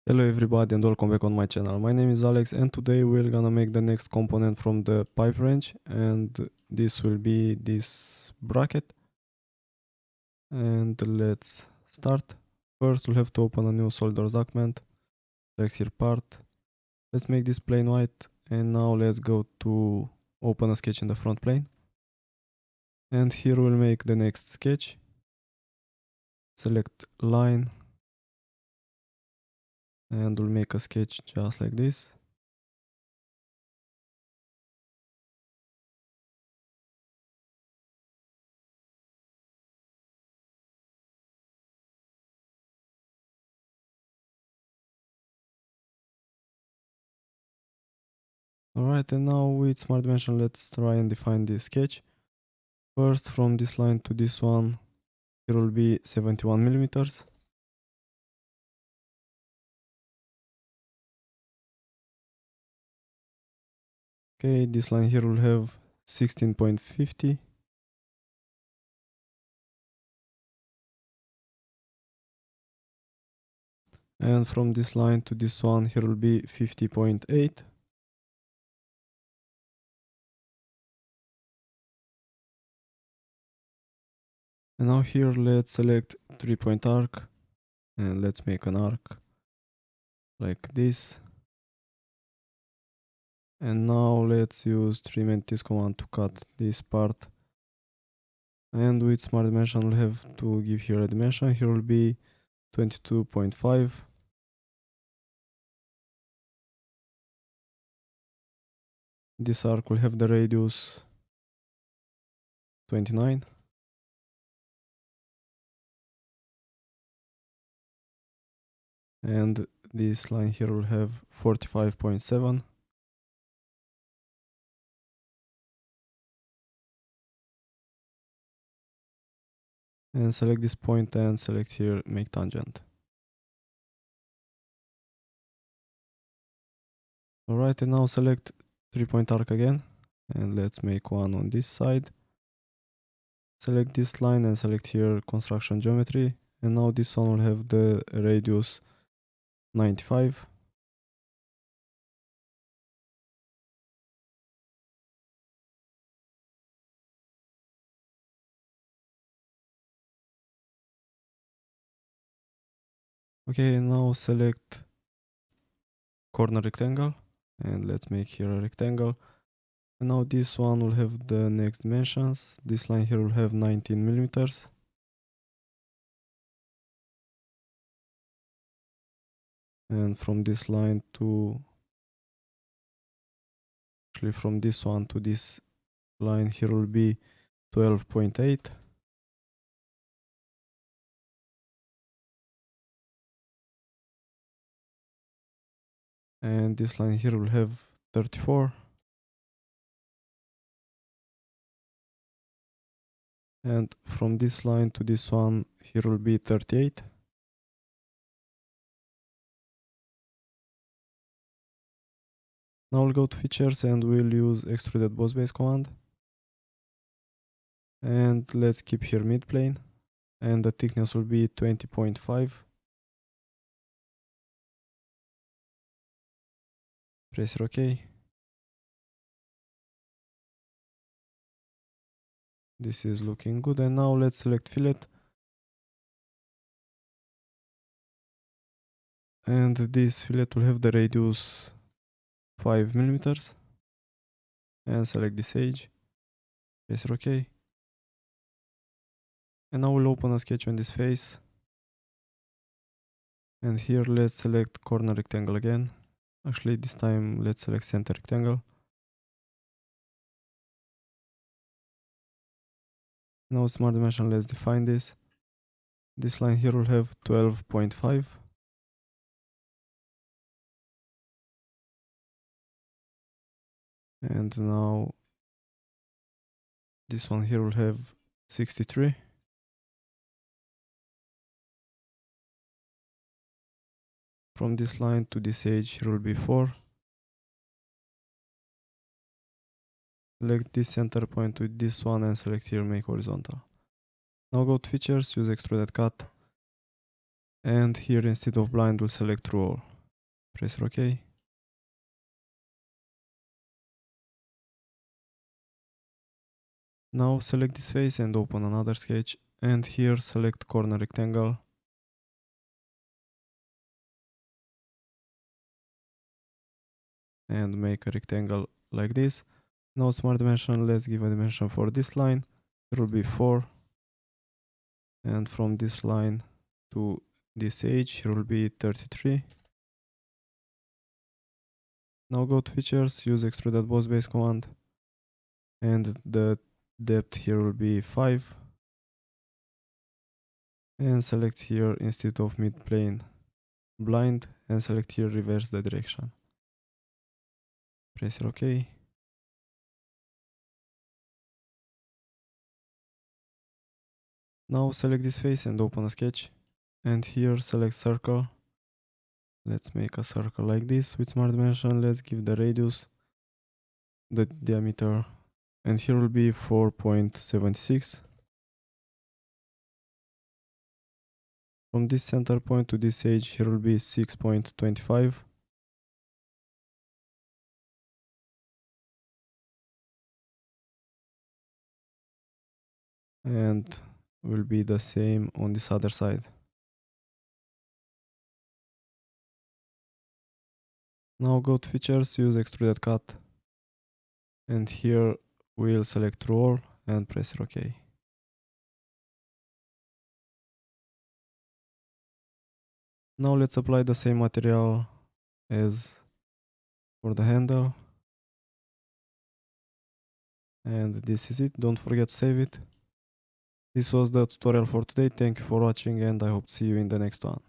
Hello everybody and welcome back on my channel. My name is Alex and today we're gonna make the next component from the pipe wrench, and this will be this bracket. And let's start. First we'll have to open a new SolidWorks document, select here part. Let's make this plane white, and now let's go to open a sketch in the front plane. And here we'll make the next sketch. Select line and we'll make a sketch just like this. Alright, and now with Smart Dimension let's try and define this sketch. First, from this line to this one, here will be 71 millimeters. Okay, this line here will have 16.50. And from this line to this one, here will be 50.8. And now here let's select 3-point arc and let's make an arc like this. And now let's use trim and this command to cut this part. And with Smart Dimension we'll have to give here a dimension. Here will be 22.5. This arc will have the radius 29. And this line here will have 45.7. And select this point and select here make tangent. Alright, and now select 3-point arc again and let's make one on this side. Select this line and select here construction geometry, and now this one will have the radius 95. Okay, now select corner rectangle and let's make here a rectangle. And now this one will have the next dimensions. This line here will have 19 millimeters. And from this line to, actually from this one to this line here will be 12.8. And this line here will have 34. And from this line to this one here will be 38. Now we'll go to features and we'll use extruded boss base command. And let's keep here mid plane, and the thickness will be 20.5. Press here OK. This is looking good, and now let's select fillet. And this fillet will have the radius 5 millimeters. And select this edge. Press here OK. And now we'll open a sketch on this face. And here let's select corner rectangle again. Actually this time let's select center rectangle. Now Smart Dimension, let's define this. This line here will have 12.5. And now this one here will have 63. From this line to this edge here will be 4. Select this center point with this one and select here make horizontal. Now go to features, use extruded cut. And here instead of blind we'll select through all. Press OK. Now select this face and open another sketch, and here select corner rectangle and make a rectangle like this. Now smart dimension, let's give a dimension for this line. It will be 4, and from this line to this edge it will be 33. Now go to features, use extruded boss base command, and the depth here will be 5, and select here instead of mid plane blind, and select here reverse the direction. Press OK. Now select this face and open a sketch, and here select circle. Let's make a circle like this with smart dimension. Let's give the radius, the diameter, and here will be 4.76. From this center point to this edge here will be 6.25. And will be the same on this other side. Now go to features, use extruded cut, and here we'll select roll and press OK. Now let's apply the same material as for the handle. And this is it. Don't forget to save it. This was the tutorial for today. Thank you for watching, and I hope to see you in the next one.